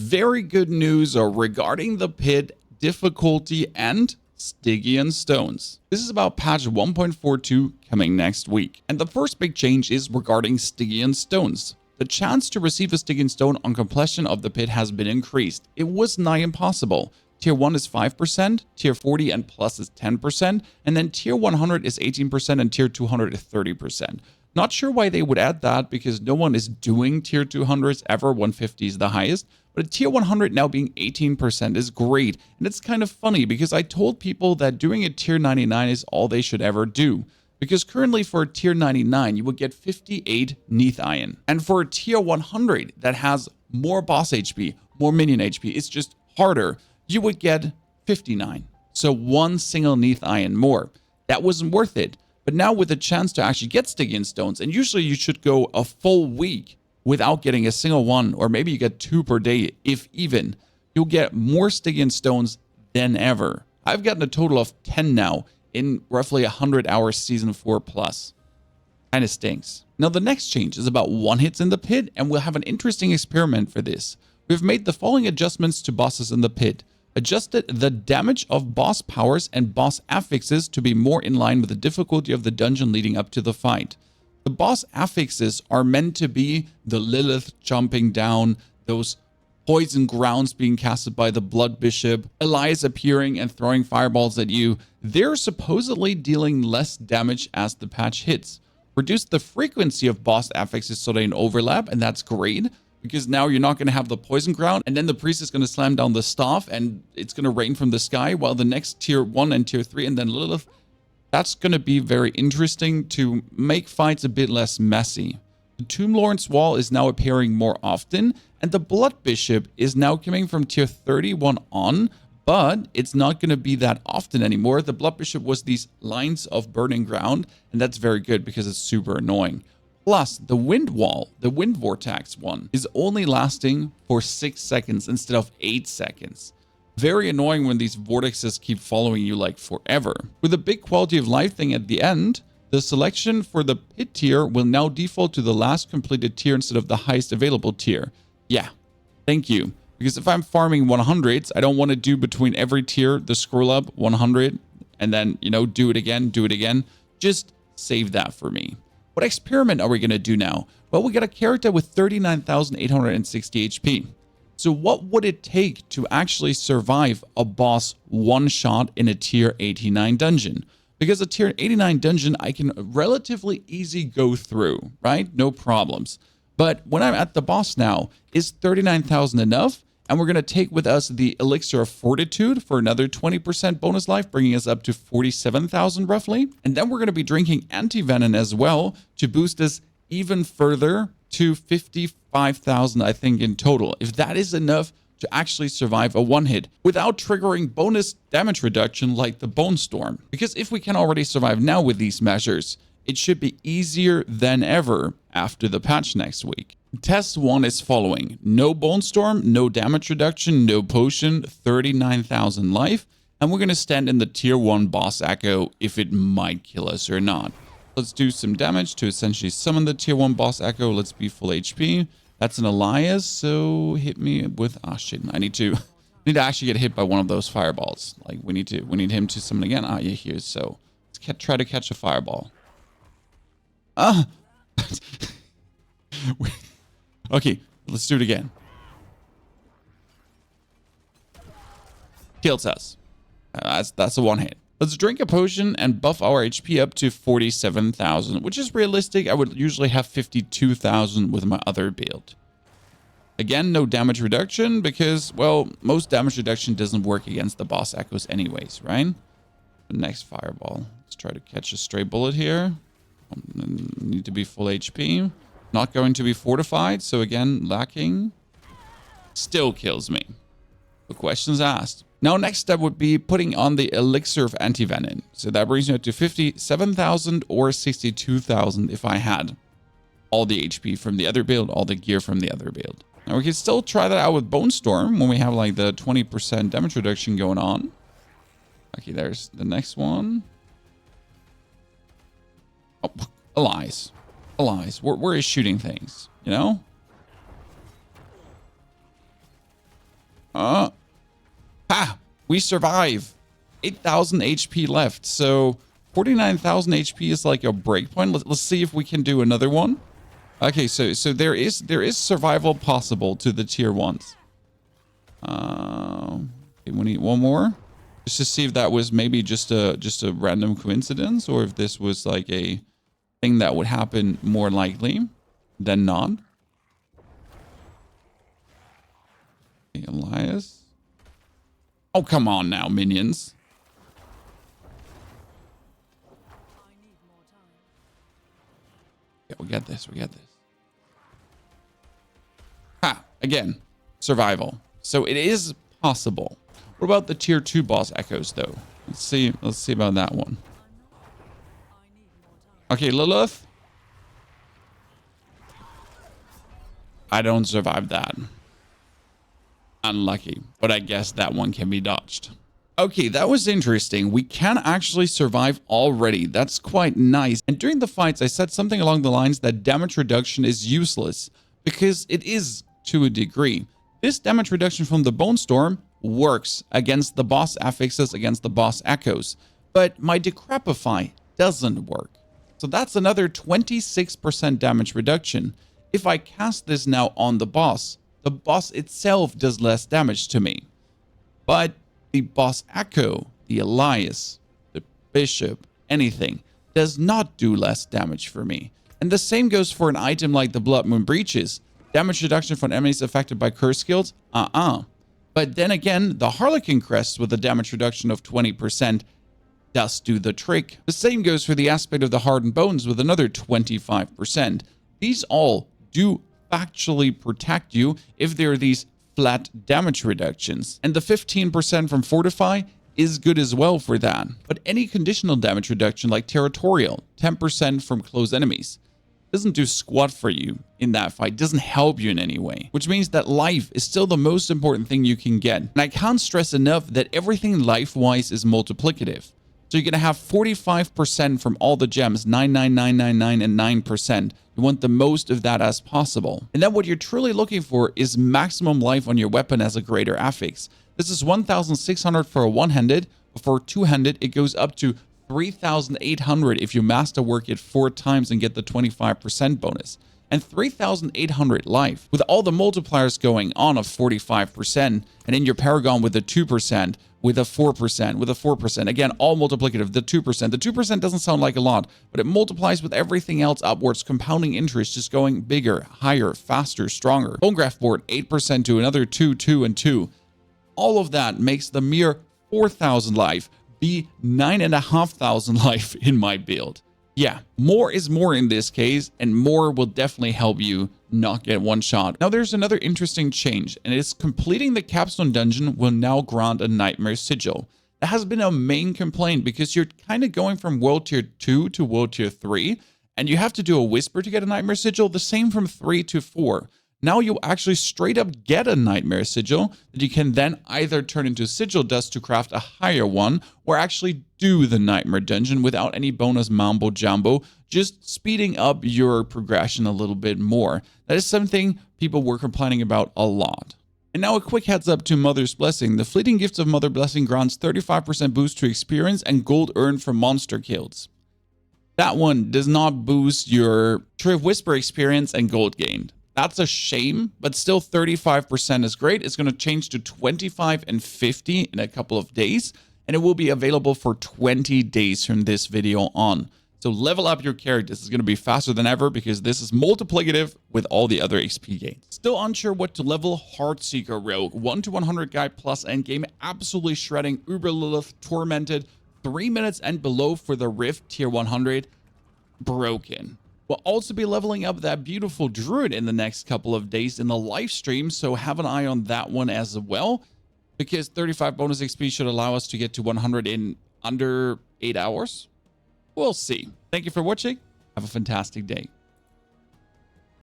very good news regarding the pit, difficulty, and Stygian stones. This is about patch 1.42 coming next week. And the first big change is regarding Stygian stones. The chance to receive a Stygian stone on completion of the pit has been increased. It was nigh impossible. Tier 1 is 5%, Tier 40 and plus is 10%, and then Tier 100 is 18%, and Tier 200 is 30%. Not sure why they would add that, because no one is doing Tier 200s ever. 150 is the highest. But Tier 100 now being 18% is great. And it's kind of funny, because I told people that doing a Tier 99 is all they should ever do. Because currently for a Tier 99, you would get 58 Neath Iron. And for a Tier 100 that has more boss HP, more minion HP, it's just harder, you would get 59. So one single Neath Iron more. That wasn't worth it. But now with the chance to actually get Stygian stones, and usually you should go a full week without getting a single one, or maybe you get 2 per day, if even, you'll get more Stygian stones than ever. I've gotten a total of 10 now in roughly 100 hours season 4 plus. Kinda stinks. Now the next change is about one hits in the pit, and we'll have an interesting experiment for this. We've made the following adjustments to bosses in the pit. Adjusted the damage of boss powers and boss affixes to be more in line with the difficulty of the dungeon leading up to the fight. The boss affixes are meant to be the Lilith jumping down, those poison grounds being casted by the Blood Bishop, Elias appearing and throwing fireballs at you. They're supposedly dealing less damage as the patch hits. Reduce the frequency of boss affixes so they don't overlap, and that's great. Because now you're not going to have the poison ground, and then the priest is going to slam down the staff, and it's going to rain from the sky, while the next tier 1 and tier 3, and then Lilith, that's going to be very interesting to make fights a bit less messy. The Tomb Lord's Wall is now appearing more often, and the Blood Bishop is now coming from tier 31 on, but it's not going to be that often anymore. The Blood Bishop was these lines of burning ground, and that's very good because it's super annoying. Plus, the wind wall, the wind vortex one, is only lasting for 6 seconds instead of 8 seconds. Very annoying when these vortexes keep following you like forever. With a big quality of life thing at the end, the selection for the pit tier will now default to the last completed tier instead of the highest available tier. Yeah, thank you. Because if I'm farming 100s, I don't want to do between every tier the scroll up 100 and then, you know, do it again. Just save that for me. What experiment are we going to do now? Well, we got a character with 39,860 HP. So what would it take to actually survive a boss one shot in a tier 89 dungeon? Because a tier 89 dungeon, I can relatively easy go through, right? No problems. But when I'm at the boss now, is 39,000 enough? And we're going to take with us the Elixir of Fortitude for another 20% bonus life, bringing us up to 47,000 roughly. And then we're going to be drinking Anti-Venom as well to boost us even further to 55,000, I think, in total. If that is enough to actually survive a one-hit without triggering bonus damage reduction like the Bone Storm. Because if we can already survive now with these measures, it should be easier than ever after the patch next week. Test 1 is following. No Bone Storm, no damage reduction, no potion, 39,000 life. And we're going to stand in the tier 1 boss echo if it might kill us or not. Let's do some damage to essentially summon the tier 1 boss echo. Let's be full HP. That's an Elias, so hit me with... Ah, shit. I need to actually get hit by one of those fireballs. Like, we need him to summon again. Ah, yeah, here. So let's try to catch a fireball. Ah! Okay, let's do it again. Kills us. That's a one hit. Let's drink a potion and buff our HP up to 47,000, which is realistic. I would usually have 52,000 with my other build. Again, no damage reduction because, well, most damage reduction doesn't work against the boss echoes anyways, right? The next fireball. Let's try to catch a stray bullet here. Need to be full HP. Not going to be fortified, so again, lacking. Still kills me. The question's asked. Now, next step would be putting on the Elixir of Anti-Venom. So that brings me up to 57,000 or 62,000 if I had all the HP from the other build, all the gear from the other build. Now, we can still try that out with Bone Storm when we have like the 20% damage reduction going on. Okay, there's the next one. Oh, Elias. Elias. Where is shooting things, you know? We survive. 8,000 HP left. So 49,000 HP is like a breakpoint. Let's see if we can do another one. Okay, so there is survival possible to the tier 1s. Okay, we need one more. Just to see if that was maybe just a random coincidence, or if this was like a thing that would happen more likely than not. Okay, Elias. Oh, come on now, minions. Yeah, we got this. We got this. Again, survival. So it is possible. What about the tier 2 boss echoes, though? Let's see about that one. Okay, Lilith. I don't survive that. Unlucky, but I guess that one can be dodged. Okay, that was interesting. We can actually survive already. That's quite nice. And during the fights, I said something along the lines that damage reduction is useless, because it is to a degree. This damage reduction from the Bone Storm works against the boss affixes, against the boss echoes, but my Decrepify doesn't work. So that's another 26% damage reduction. If I cast this now on the boss itself does less damage to me. But the boss echo, the Elias, the bishop, anything, does not do less damage for me. And the same goes for an item like the Blood Moon Breaches. Damage reduction from enemies affected by curse skills? But then again, the Harlequin Crest with a damage reduction of 20% does do the trick. The same goes for the aspect of the Hardened Bones with another 25%. These all do factually protect you if there are these flat damage reductions. And the 15% from Fortify is good as well for that. But any conditional damage reduction like Territorial, 10% from close enemies, doesn't do squat for you in that fight, doesn't help you in any way, which means that life is still the most important thing you can get. And I can't stress enough that everything life-wise is multiplicative. So you're going to have 45% from all the gems, 99999 and 9%. You want the most of that as possible. And then what you're truly looking for is maximum life on your weapon as a greater affix. This is 1,600 for a one-handed, but for a two-handed it goes up to 3,800 if you masterwork it 4 times and get the 25% bonus. And 3,800 life with all the multipliers going on of 45%, and in your Paragon with the 2%, with a 4%, with a 4%. Again, all multiplicative, the 2%. The 2% doesn't sound like a lot, but it multiplies with everything else upwards, compounding interest, just going bigger, higher, faster, stronger. Bone Graft Board, 8% to another 2, 2, and 2. All of that makes the mere 4,000 life be 9,500 life in my build. Yeah, more is more in this case, and more will definitely help you not get one shot. Now there's another interesting change, and it's completing the capstone dungeon will now grant a Nightmare Sigil. That has been a main complaint because you're kind of going from World Tier 2 to World Tier 3, and you have to do a Whisper to get a Nightmare Sigil, the same from 3 to 4. Now you actually straight up get a Nightmare Sigil that you can then either turn into Sigil Dust to craft a higher one, or actually do the Nightmare Dungeon without any bonus mambo jumbo, just speeding up your progression a little bit more. That is something people were complaining about a lot. And now a quick heads up to Mother's Blessing. The Fleeting Gifts of Mother Blessing grants 35% boost to experience and gold earned from monster kills. That one does not boost your Tree of Whisper experience and gold gained. That's a shame, but still 35% is great. It's going to change to 25 and 50 in a couple of days, and it will be available for 20 days from this video on. So level up your characters. It's going to be faster than ever because this is multiplicative with all the other XP gains. Still unsure what to level? Heartseeker Rogue, 1 to 100 guy plus endgame, absolutely shredding. Uber Lilith, Tormented, 3 minutes and below for the Rift tier 100, broken. We'll also be leveling up that beautiful Druid in the next couple of days in the live stream, so have an eye on that one as well, because 35 bonus XP should allow us to get to 100 in under 8 hours. We'll see. Thank you for watching. Have a fantastic day.